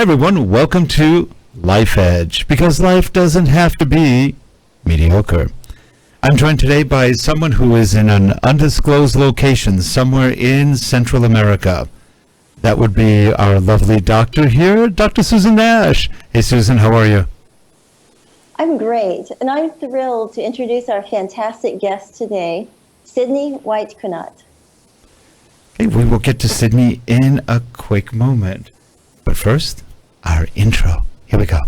everyone, welcome to Life Edge, because life doesn't have to be mediocre. I'm joined today by someone who is in an undisclosed location somewhere in Central America. That would be our lovely doctor here, Dr. Susan Nash. Hey Susan, how are you? I'm great, and I'm thrilled to introduce our fantastic guest today, Sydney Weitkunat. Okay, we will get to Sydney in a quick moment. But first, our intro. Here we go.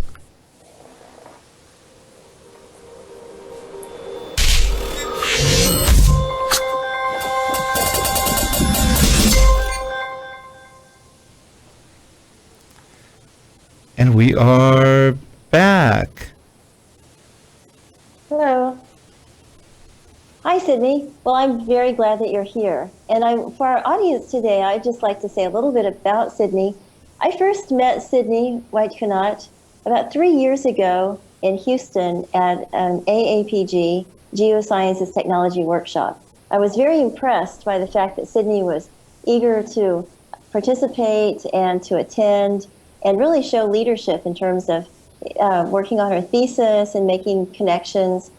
And we are back. Hello. Hi, Sydney. Well, I'm very glad that you're here. And for our audience today, I'd just like to say a little bit about Sydney. I first met Sydney Weitkunat about 3 years ago in Houston at an AAPG Geosciences Technology Workshop. I was very impressed by the fact that Sydney was eager to participate and to attend and really show leadership in terms of working on her thesis and making connections.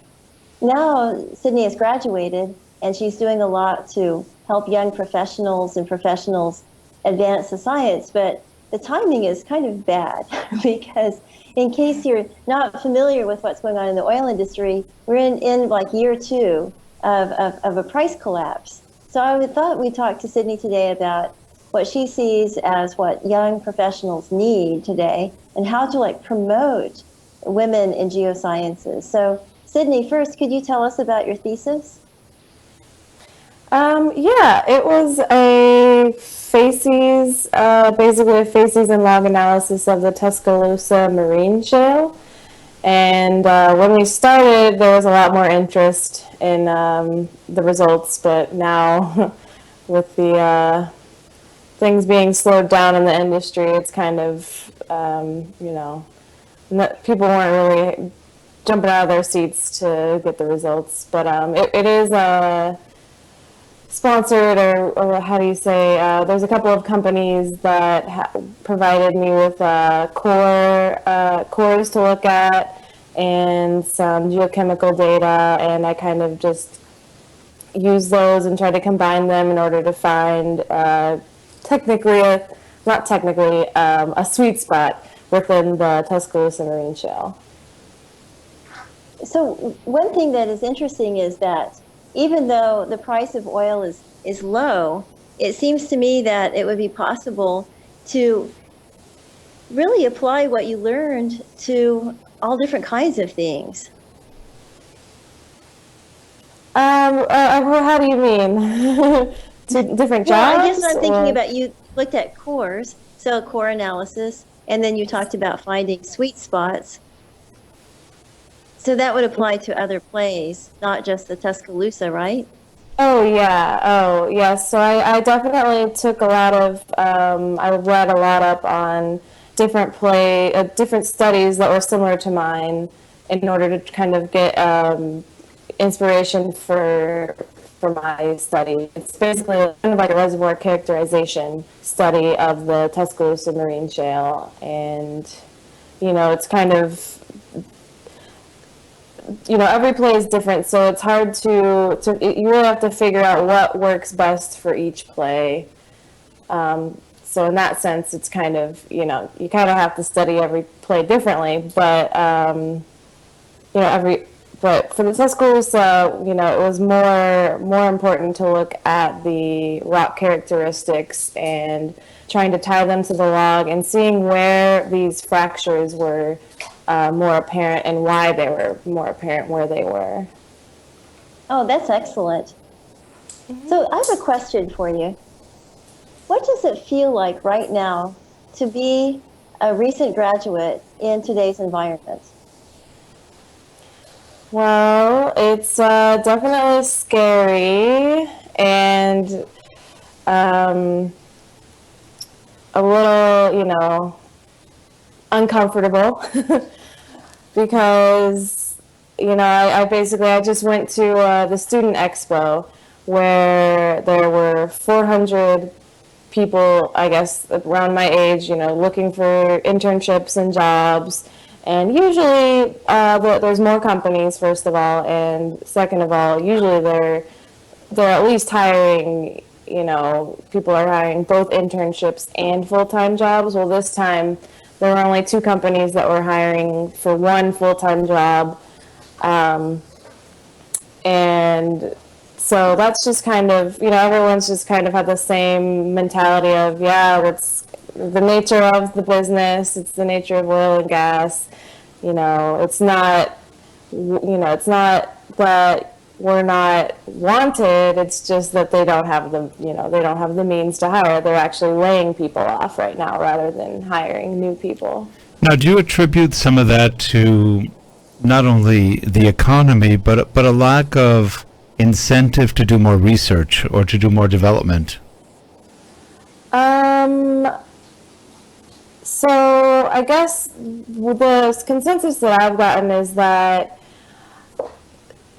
Now, Sydney has graduated and she's doing a lot to help young professionals and professionals advance the science, but the timing is kind of bad because in case you're not familiar with what's going on in the oil industry, we're in like year two of a price collapse. So I thought we'd talk to Sydney today about what she sees as what young professionals need today and how to promote women in geosciences. So Sydney, first, could you tell us about your thesis? Yeah, it was a facies, basically a facies and log analysis of the Tuscaloosa marine shale. And when we started, there was a lot more interest in the results, but now with the things being slowed down in the industry, it's kind of, people weren't really jumping out of their seats to get the results. But it is sponsored, or how do you say, there's a couple of companies that provided me with cores to look at and some geochemical data, and I kind of just use those and try to combine them in order to find a sweet spot within the Tuscaloosa marine shale. So one thing that is interesting is that even though the price of oil is low, it seems to me that it would be possible to really apply what you learned to all different kinds of things. How do you mean? To different jobs? Well, I guess I'm thinking about, you looked at cores, so core analysis, and then you talked about finding sweet spots. So that would apply to other plays, not just the Tuscaloosa, right? Oh, yeah. Oh, yes. So I definitely took a lot of, I read a lot up on different studies that were similar to mine in order to kind of get inspiration for my study. It's basically kind of like a reservoir characterization study of the Tuscaloosa marine shale. And, it's kind of, every play is different, so it's hard to you really have to figure out what works best for each play. So in that sense, it's kind of, you kind of have to study every play differently, but, but for the Tuscaloosa, it was more important to look at the rock characteristics and trying to tie them to the log and seeing where these fractures were more apparent and why they were more apparent where they were. Oh, that's excellent. Mm-hmm. So I have a question for you. What does it feel like right now to be a recent graduate in today's environment? Well, it's definitely scary and a little, uncomfortable because, I just went to the student expo where there were 400 people, I guess, around my age, looking for internships and jobs. And usually there's more companies, first of all, and second of all, usually they're at least hiring, people are hiring both internships and full-time jobs. Well, this time there were only 2 companies that were hiring for 1 full-time job. And so that's just kind of, everyone's just kind of had the same mentality of, yeah, it's the nature of the business, it's the nature of oil and gas. It's not, it's not that we're not wanted, it's just that they don't have the means to hire. They're actually laying people off right now rather than hiring new people. Now, do you attribute some of that to not only the economy, but a lack of incentive to do more research or to do more development? So I guess the consensus that I've gotten is that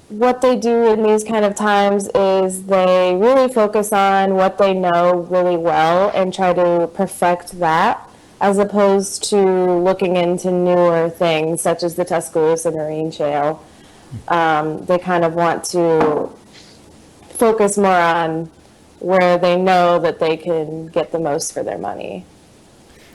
what they do in these kind of times is they really focus on what they know really well and try to perfect that, as opposed to looking into newer things such as the Tuscaloosa marine shale. They kind of want to focus more on where they know that they can get the most for their money.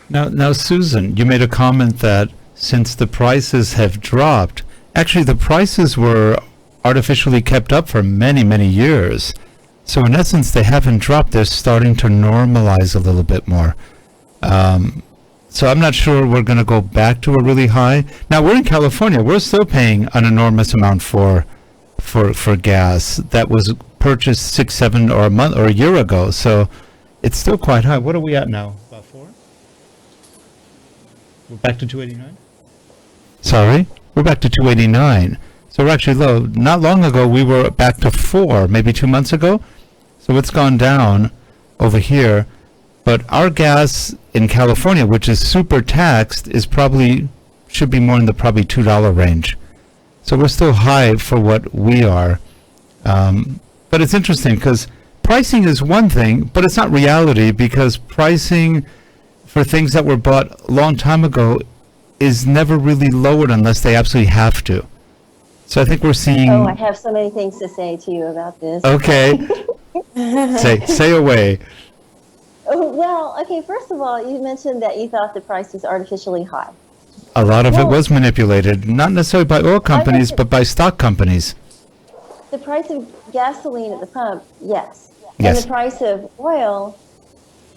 Now, Susan, you made a comment that since the prices have dropped, actually the prices were artificially kept up for many, many years. So in essence, they haven't dropped. They're starting to normalize a little bit more. So I'm not sure we're going to go back to a really high. Now, we're in California. We're still paying an enormous amount for gas that was purchased 6, 7, or a month or a year ago. So it's still quite high. What are we at now? About 4? We're back to 289? Sorry? We're back to 289. So we're actually low. Not long ago, we were back to 4, maybe 2 months ago. So it's gone down over here. But our gas in California, which is super taxed, should be more in the probably $2 range. So we're still high for what we are. But it's interesting because pricing is one thing, but it's not reality, because pricing for things that were bought a long time ago is never really lowered unless they absolutely have to. So I think we're seeing... Oh, I have so many things to say to you about this. Okay. say away. Well, okay, first of all, you mentioned that you thought the price was artificially high. A lot of it was manipulated, not necessarily by oil companies, but by stock companies. The price of gasoline at the pump, yes. Yes. And the price of oil,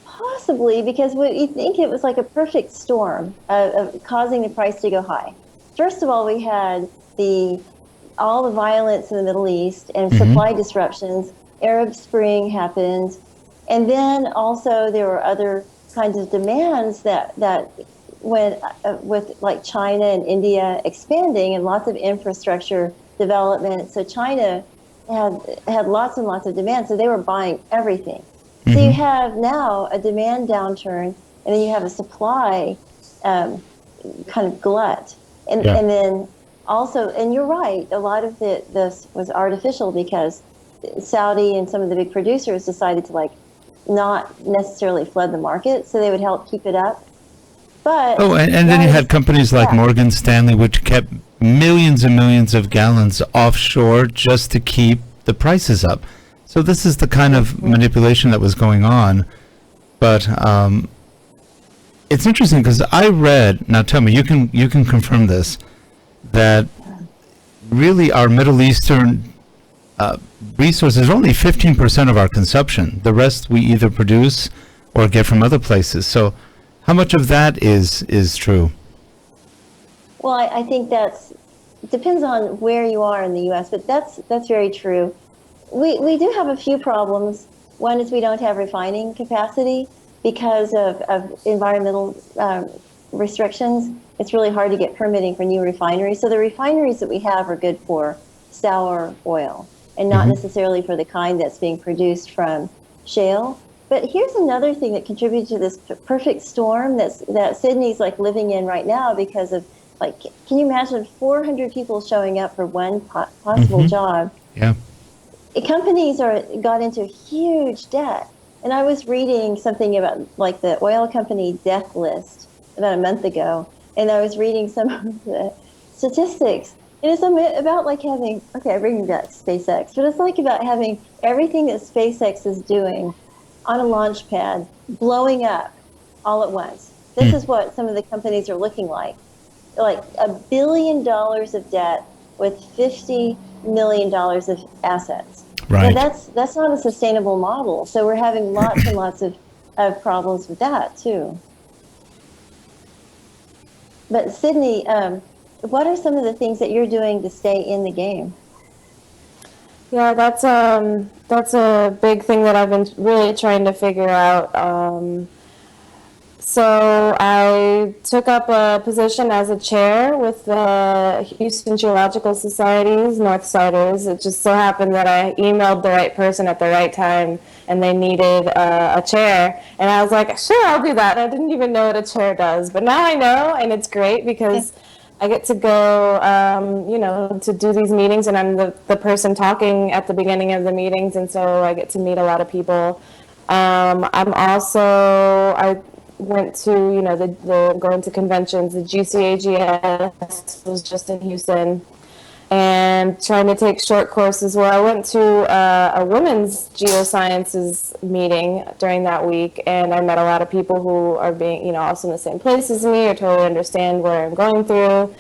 possibly, because we think it was like a perfect storm of causing the price to go high. First of all, we had all the violence in the Middle East and supply disruptions. Arab Spring happened. And then also there were other kinds of demands that went with, like China and India expanding and lots of infrastructure development. So China had lots and lots of demand. So they were buying everything. So you have now a demand downturn, and then you have a supply kind of glut. And then also, and you're right, a lot of this was artificial because Saudi and some of the big producers decided to not necessarily flood the market, so they would help keep it up. But and then you had companies like Morgan Stanley, which kept millions and millions of gallons offshore just to keep the prices up. So this is the kind of manipulation that was going on. But it's interesting because I read, now tell me, you can confirm this, that really our Middle Eastern resources are only 15% of our consumption. The rest we either produce or get from other places. So how much of that is true? Well, I think depends on where you are in the U.S., but that's very true. We do have a few problems. One is we don't have refining capacity because of environmental restrictions. It's really hard to get permitting for new refineries. So the refineries that we have are good for sour oil and not necessarily for the kind that's being produced from shale. But here's another thing that contributed to this perfect storm that Sydney's living in right now because of, can you imagine 400 people showing up for one possible job? Yeah. Companies got into huge debt. And I was reading something about like the oil company death list about a month ago, and I was reading some of the statistics. And it's about like having, okay, I bring back SpaceX, but it's like about having everything that SpaceX is doing on a launch pad blowing up all at once. This is what some of the companies are looking like $1 billion of debt with $50 million of assets. Right. Now that's not a sustainable model. So we're having lots and lots of problems with that too. But Sydney, what are some of the things that you're doing to stay in the game? Yeah, that's a big thing that I've been really trying to figure out. So I took up a position as a chair with the Houston Geological Society's Northsiders. It just so happened that I emailed the right person at the right time, and they needed a chair. And I was like, sure, I'll do that. I didn't even know what a chair does, but now I know, and it's great because I get to go, to do these meetings, and I'm the person talking at the beginning of the meetings, and so I get to meet a lot of people. I went to, the going to conventions. The GCAGS was just in Houston, and trying to take short courses. Where I went to a women's geosciences meeting during that week, and I met a lot of people who are being, also in the same place as me, or totally understand what I'm going through.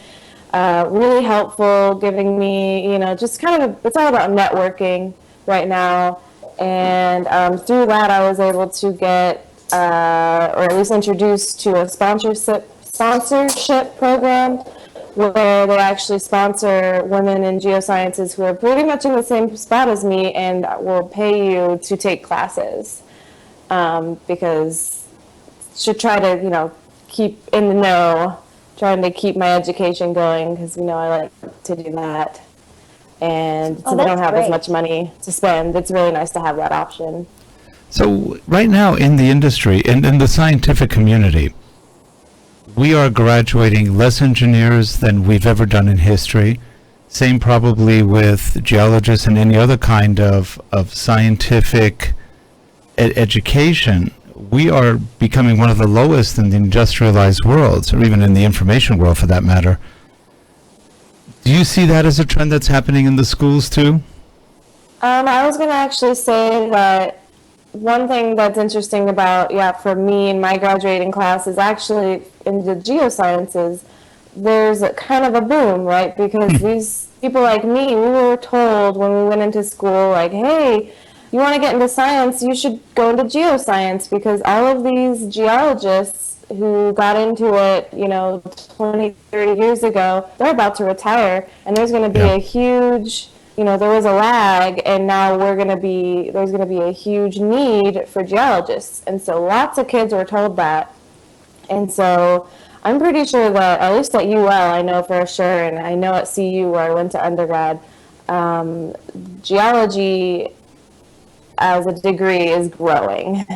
Really helpful, giving me, just kind of, it's all about networking right now. And through that, I was able to get, or at least introduced to a sponsorship program where they actually sponsor women in geosciences who are pretty much in the same spot as me and will pay you to take classes, because should try to, keep in the know, trying to keep my education going, because, I like to do that. And since I don't have as much money to spend, it's really nice to have that option. So right now in the industry, in the scientific community, we are graduating less engineers than we've ever done in history. Same probably with geologists and any other kind of scientific education. We are becoming one of the lowest in the industrialized worlds, or even in the information world for that matter. Do you see that as a trend that's happening in the schools too? I was going to actually say that one thing that's interesting about, for me in my graduating class is actually in the geosciences, there's a kind of a boom, right? Because these people like me, we were told when we went into school, like, hey, you want to get into science, you should go into geoscience, because all of these geologists who got into it, 20, 30 years ago, they're about to retire, and there's going to be a huge, there was a lag, and now there's going to be a huge need for geologists. And so lots of kids were told that. And so I'm pretty sure that, at least at UL, I know for sure, and I know at CU where I went to undergrad, geology as a degree is growing.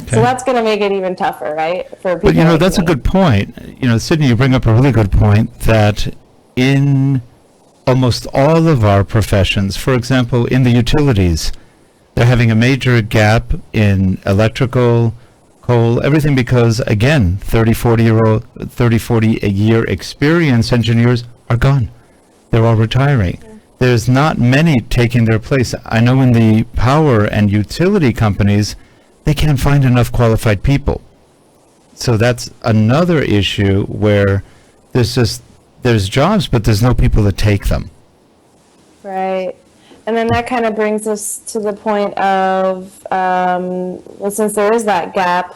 So that's going to make it even tougher, right? For people. But that's a good point. Sydney, you bring up a really good point that in almost all of our professions, for example, in the utilities, they're having a major gap in electrical, coal, everything, because again, 30, 40 a year experience engineers are gone. They're all retiring. Yeah. There's not many taking their place. I know in the power and utility companies, they can't find enough qualified people. So that's another issue where there's jobs, but there's no people to take them. Right. And then that kind of brings us to the point of, since there is that gap,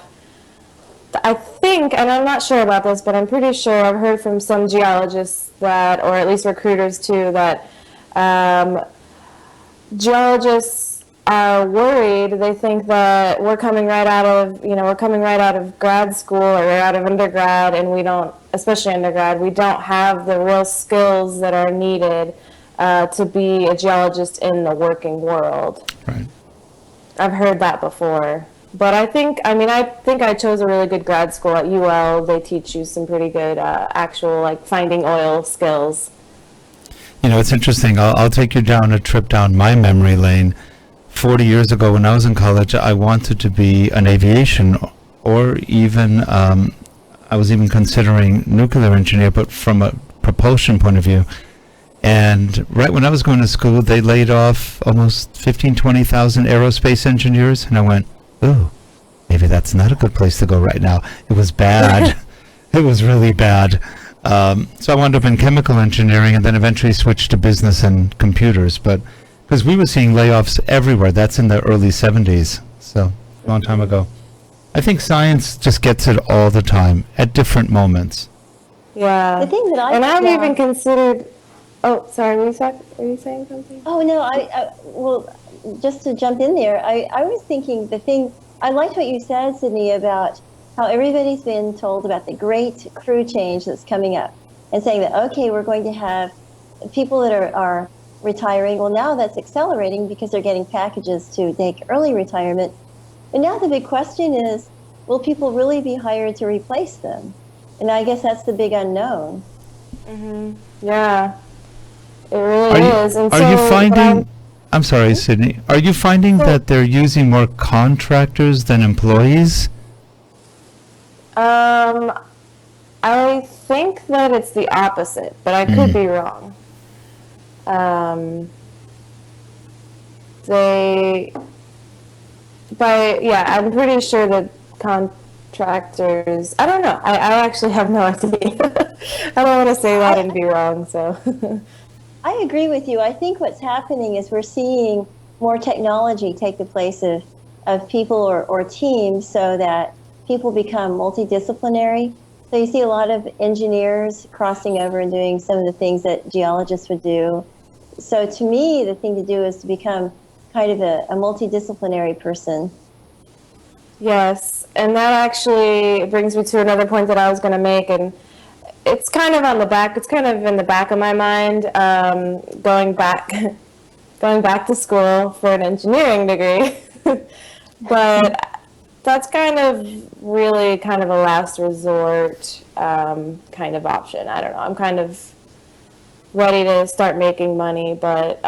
I think, and I'm not sure about this, but I'm pretty sure I've heard from some geologists that, or at least recruiters too, that geologists are worried. They think that we're coming right out of grad school or out of undergrad, and we don't, especially undergrad, we don't have the real skills that are needed to be a geologist in the working world. Right. I've heard that before. But I think I chose a really good grad school at UL. They teach you some pretty good actual finding oil skills. It's interesting. I'll take you down a trip down my memory lane. 40 years ago when I was in college, I wanted to be an aviation or even, I was even considering nuclear engineer, but from a propulsion point of view. And right when I was going to school, they laid off almost 15, 20,000 aerospace engineers. And I went, ooh, maybe that's not a good place to go right now. It was bad. It was really bad. So I wound up in chemical engineering and then eventually switched to business and computers. But because we were seeing layoffs everywhere, that's in the early 70s. So a long time ago. I think science just gets it all the time at different moments. Yeah. The thing that and I've even considered. Oh, sorry. Were you saying something? Oh no, well, just to jump in there, I was thinking I liked what you said, Sydney, about how everybody's been told about the great crew change that's coming up, and saying that okay, we're going to have people that are retiring. Well, now that's accelerating because they're getting packages to take early retirement. And now the big question is, will people really be hired to replace them? And I guess that's the big unknown. Mm-hmm. Yeah, it really is. And are so you finding, I'm sorry, Sydney, are you finding that they're using more contractors than employees? I think that it's the opposite, but I could be wrong. I'm pretty sure that contractors, I don't know. I actually have no idea. I don't want to say that and be wrong, so. I agree with you. I think what's happening is we're seeing more technology take the place of people or teams, so that people become multidisciplinary. So you see a lot of engineers crossing over and doing some of the things that geologists would do. So to me, the thing to do is to become kind of a multidisciplinary person. Yes, and that actually brings me to another point that I was going to make, and it's kind of in the back of my mind, going back to school for an engineering degree. But that's kind of really kind of a last resort kind of option. I don't know. I'm kind of ready to start making money, but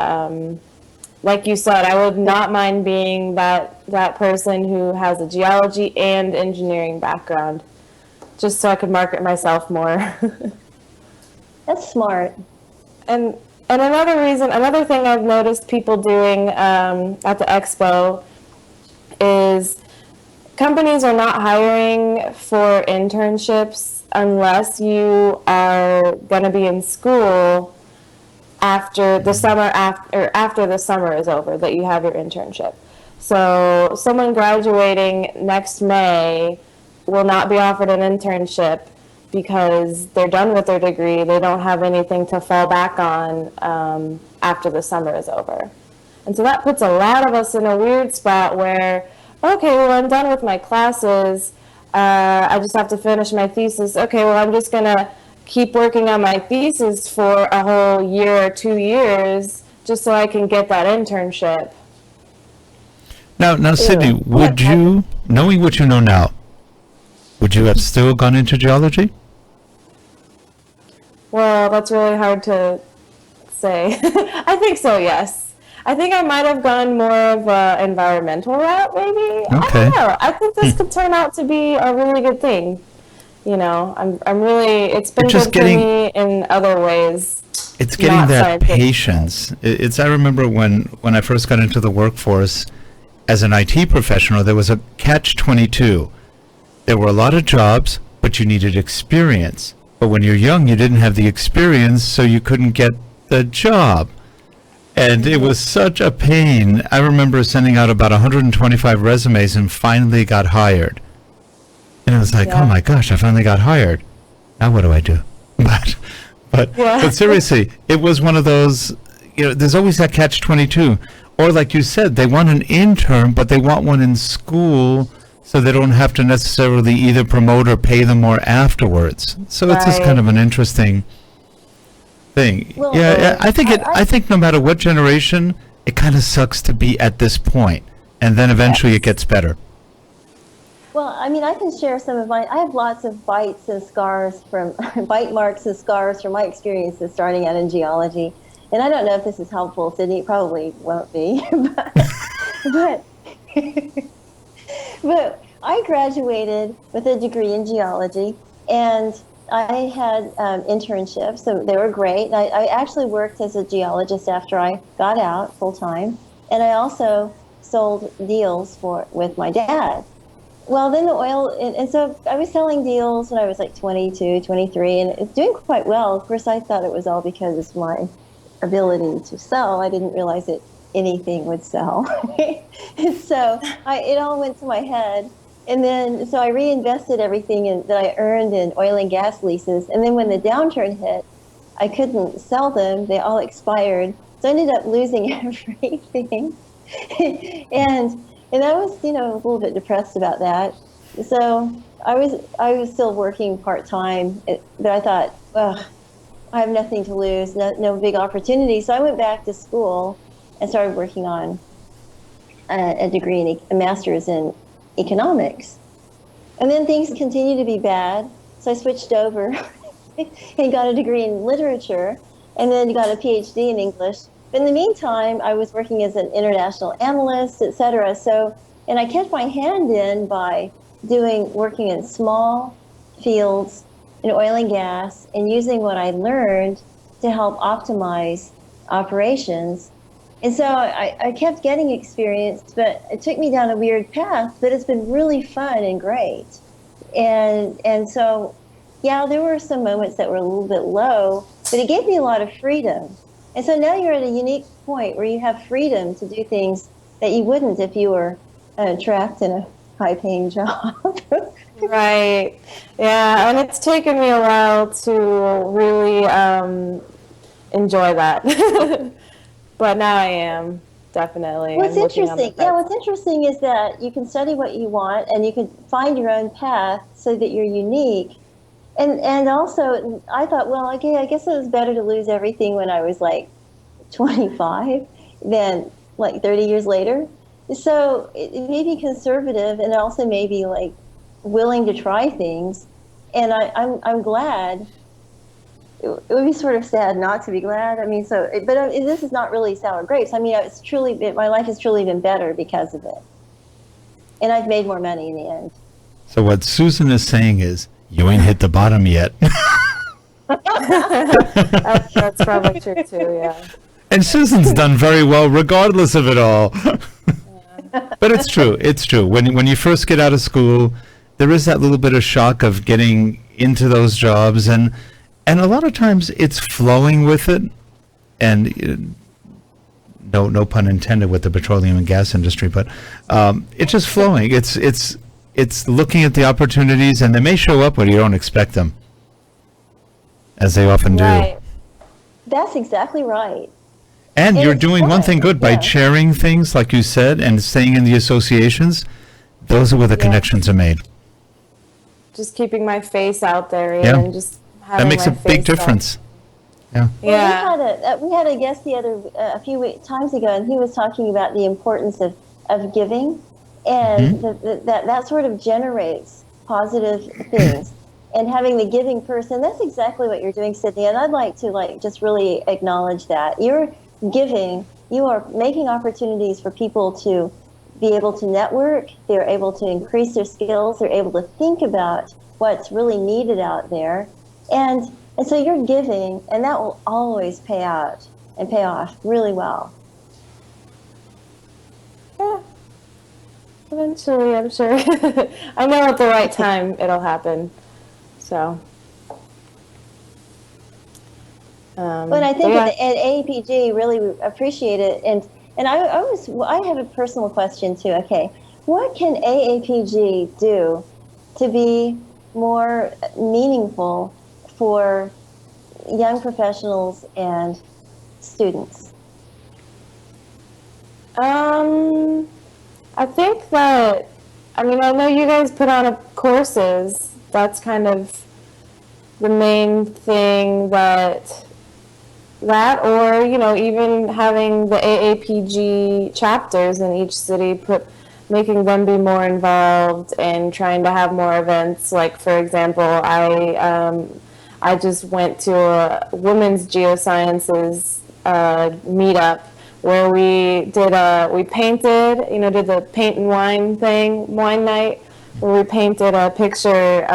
like you said, I would not mind being that person who has a geology and engineering background, just so I could market myself more. That's smart. And another thing I've noticed people doing at the expo is companies are not hiring for internships unless you are going to be in school after the summer is over, that you have your internship. So someone graduating next May will not be offered an internship because they're done with their degree. They don't have anything to fall back on after the summer is over. And so that puts a lot of us in a weird spot where, okay, well, I'm done with my classes. I just have to finish my thesis. Okay, well, I'm just going to keep working on my thesis for a whole year or 2 years just so I can get that internship. Now, Sydney, would you, knowing what you know now, would you have still gone into geology? Well, that's really hard to say. I think so, yes. I think I might have gone more of an environmental route, maybe. Okay. I don't know. I think this could turn out to be a really good thing. You know, I'm really, it's been good for me in other ways. It's getting that patience. I remember when I first got into the workforce as an IT professional, there was a catch-22. There were a lot of jobs, but you needed experience. But when you're young, you didn't have the experience, so you couldn't get the job. And it was such a pain. I remember sending out about 125 resumes and finally got hired. And it was like, oh my gosh, I finally got hired. Now what do I do? But seriously, it was one of those, there's always that catch-22. Or like you said, they want an intern, but they want one in school so they don't have to necessarily either promote or pay them more afterwards. So it's just kind of an interesting thing. Well, I think no matter what generation, it kind of sucks to be at this point, and then eventually it gets better. Well, I mean, I can share some of mine. I have lots of bites and scars bite marks and scars from my experiences starting out in geology. And I don't know if this is helpful, Sydney. It probably won't be. But but I graduated with a degree in geology, and I had internships, so they were great. I actually worked as a geologist after I got out full time, and I also sold deals with my dad. Well, then the oil, and so I was selling deals when I was like 22, 23, and it's doing quite well. Of course, I thought it was all because of my ability to sell. I didn't realize that anything would sell. So it all went to my head. And then, so I reinvested everything that I earned in oil and gas leases. And then when the downturn hit, I couldn't sell them. They all expired. So I ended up losing everything. And I was, a little bit depressed about that. So I was still working part-time, but I thought, well, I have nothing to lose, no big opportunity. So I went back to school and started working on a degree, a master's in economics. And then things continued to be bad. So I switched over and got a degree in literature, and then got a PhD in English. But in the meantime, I was working as an international analyst, et cetera. So, and I kept my hand in by working in small fields in oil and gas, and using what I learned to help optimize operations. And so I kept getting experience, but it took me down a weird path, but it's been really fun and great. And so, yeah, there were some moments that were a little bit low, but it gave me a lot of freedom. And so now you're at a unique point where you have freedom to do things that you wouldn't if you were trapped in a high-paying job. Right. Yeah, and it's taken me a while to really enjoy that. But now I am, definitely. What's interesting is that you can study what you want, and you can find your own path so that you're unique. And also, I thought, well, okay, I guess it was better to lose everything when I was like 25 than like 30 years later. So it may be conservative, and also maybe like willing to try things. And I'm glad. It would be sort of sad not to be glad. I mean, but this is not really sour grapes. I mean, my life has truly been better because of it. And I've made more money in the end. So what Susan is saying is, you ain't hit the bottom yet. That's probably true too, yeah. And Susan's done very well regardless of it all. But it's true. It's true. When you first get out of school, there is that little bit of shock of getting into those jobs, and a lot of times it's flowing with it. And no pun intended with the petroleum and gas industry, but it's just flowing. It's looking at the opportunities, and they may show up when you don't expect them, as they often do. Right. That's exactly right. And you're doing fun. one thing good by chairing things, like you said, and staying in the associations. Those are where the connections are made. Just keeping my face out there, and just having that makes my a big face difference. Yeah. Well, we had a guest a few times ago, and he was talking about the importance of giving, and that sort of generates positive things. And having the giving person, that's exactly what you're doing, Sydney. And I'd like to just really acknowledge that. You're giving, you are making opportunities for people to be able to network, they're able to increase their skills, they're able to think about what's really needed out there. And so you're giving, and that will always pay out and pay off really well. Yeah. Eventually, I'm sure. I know at the right time it'll happen. So. But I think at AAPG really appreciate it, and I have a personal question too. Okay, what can AAPG do to be more meaningful for young professionals and students? I think that, I know you guys put on courses. That's kind of the main thing or, even having the AAPG chapters in each city, making them be more involved and trying to have more events. Like, for example, I just went to a women's geosciences meetup where we painted, did the paint and wine night, where we painted a picture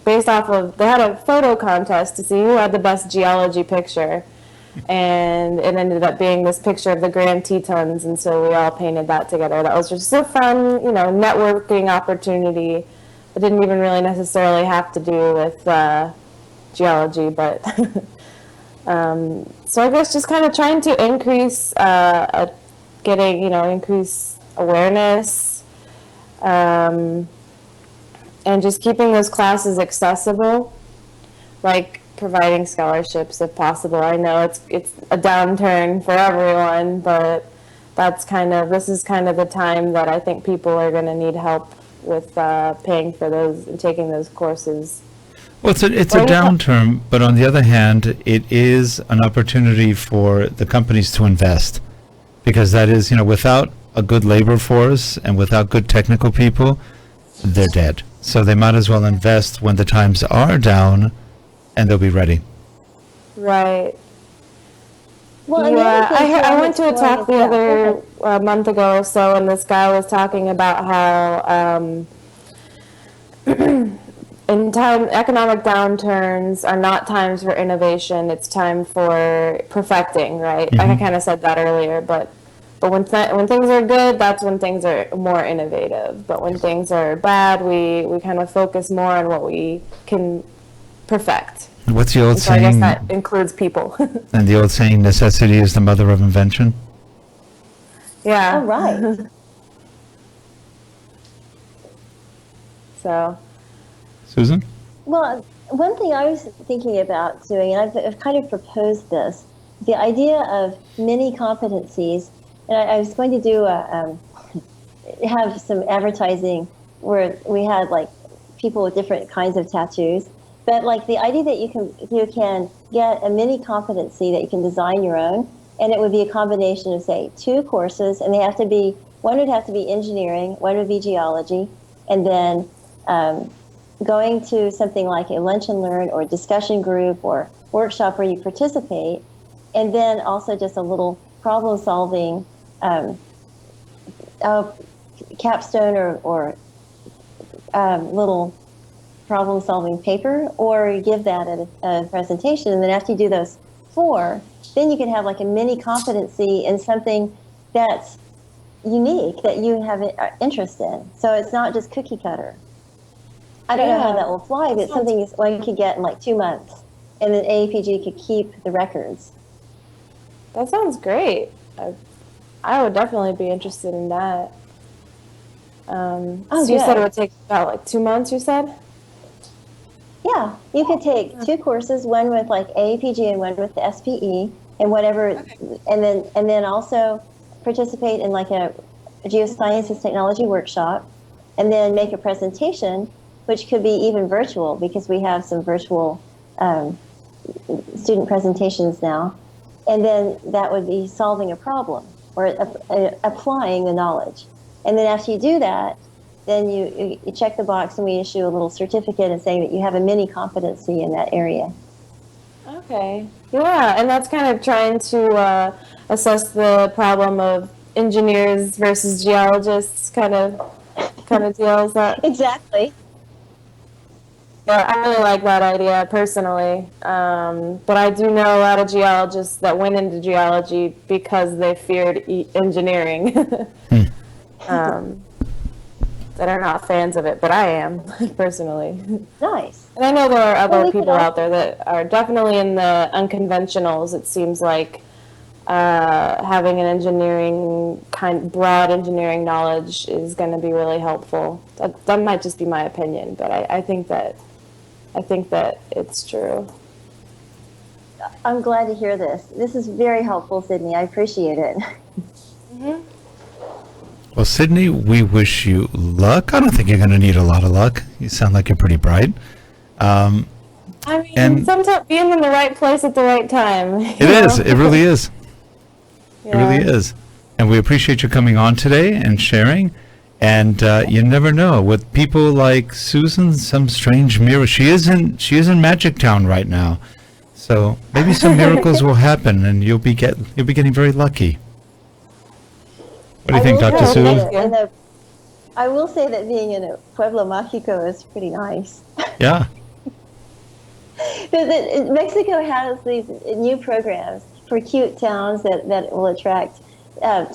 based off of, they had a photo contest to see who had the best geology picture. And it ended up being this picture of the Grand Tetons, and so we all painted that together. That was just a fun, networking opportunity. It didn't even really necessarily have to do with geology, but so I guess just kind of trying to increase increase awareness, and just keeping those classes accessible, like providing scholarships if possible. I know it's a downturn for everyone, but this is kind of the time that I think people are going to need help with paying for those and taking those courses. Well, it's a downturn, but on the other hand, it is an opportunity for the companies to invest, because that is, without a good labor force and without good technical people, they're dead. So they might as well invest when the times are down, and they'll be ready. Right. Well, yeah, I went to a talk the other month ago or so, and this guy was talking about how economic downturns are not times for innovation; it's time for perfecting. Right? Mm-hmm. I kind of said that earlier, but when things are good, that's when things are more innovative. But when things are bad, we kind of focus more on what we can perfect. What's the old saying? I guess that includes people. And the old saying, necessity is the mother of invention? Yeah. Oh, right. So. Susan? Well, one thing I was thinking about doing, and I've kind of proposed this, the idea of mini competencies, and I was going to do have some advertising where we had like people with different kinds of tattoos. But like the idea that you can get a mini competency that you can design your own, and it would be a combination of, say, 2 courses, and one would have to be engineering, one would be geology, and then going to something like a lunch and learn or discussion group or workshop where you participate, and then also just a little problem solving capstone or little problem-solving paper, or you give that at a presentation, and then after you do those 4, then you can have like a mini competency in something that's unique that you have an interest in. So it's not just cookie cutter. I don't know how that will fly, but it's something one could get in like 2 months, and then AAPG could keep the records. That sounds great. I would definitely be interested in that. So you said it would take about like 2 months, you said? Yeah, you could take 2 courses, one with like AAPG and one with the SPE, and whatever, and then also participate in like a geosciences technology workshop, and then make a presentation, which could be even virtual because we have some virtual student presentations now, and then that would be solving a problem or applying the knowledge, and then after you do that, then you check the box and we issue a little certificate and saying that you have a mini competency in that area. Okay. Yeah, and that's kind of trying to assess the problem of engineers versus geologists kind of deals. That Exactly. Yeah, I really like that idea personally. But I do know a lot of geologists that went into geology because they feared engineering. That are not fans of it, but I am personally. Nice. And I know there are other people out there that are definitely in the unconventionals. It seems like having an broad engineering knowledge is going to be really helpful. That might just be my opinion, but I think that it's true. I'm glad to hear this. This is very helpful, Sydney. I appreciate it. Mm-hmm. Well, Sydney, we wish you luck. I don't think you're going to need a lot of luck. You sound like you're pretty bright. Sometimes being in the right place at the right time. It is. It really is. Yeah. It really is. And we appreciate you coming on today and sharing. And you never know, with people like Susan, some strange miracle. She is in Magic Town right now. So maybe some miracles will happen, and you'll be getting very lucky. What do you think, will Dr. say Sue? that I will say that being in a Pueblo Mágico is pretty nice. Yeah. Mexico has these new programs for cute towns that will attract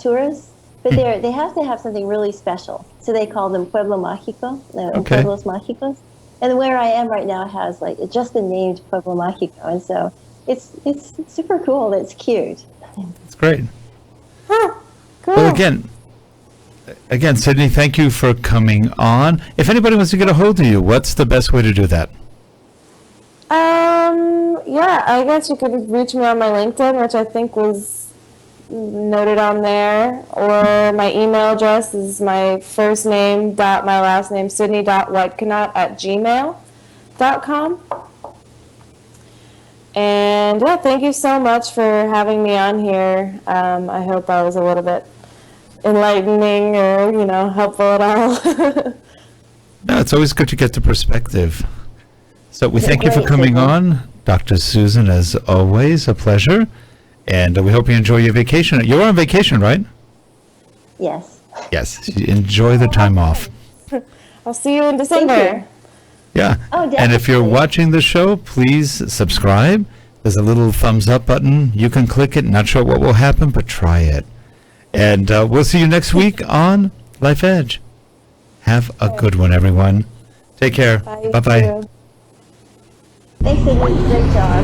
tourists, but they have to have something really special. So they call them Pueblo Mágico, Okay. Pueblos Mágicos. And where I am right now has like just the named Pueblo Mágico, and so it's super cool. It's cute. That's great. Huh, cool. Well, again, Sydney, thank you for coming on. If anybody wants to get a hold of you, what's the best way to do that? Yeah, I guess you could reach me on my LinkedIn, which I think was noted on there, or my email address is my first name dot my last name, sydney.weitkunat@gmail.com. And yeah, thank you so much for having me on here. I hope I was a little bit enlightening or, helpful at all. No, it's always good to get the perspective. So we thank you for Great, coming Sydney. on. Dr. Susan, as always, a pleasure. And we hope you enjoy your vacation. You're on vacation, right? Yes. Yes. Enjoy the time off. I'll see you in December. Yeah. Oh, And if you're definitely. watching the show, please subscribe. There's a little thumbs up button. You can click it. Not sure what will happen, but try it. And we'll see you next week on Life Edge. Have a good one, everyone. Take care. Bye. Bye-bye. Thanks, Sydney. Great job.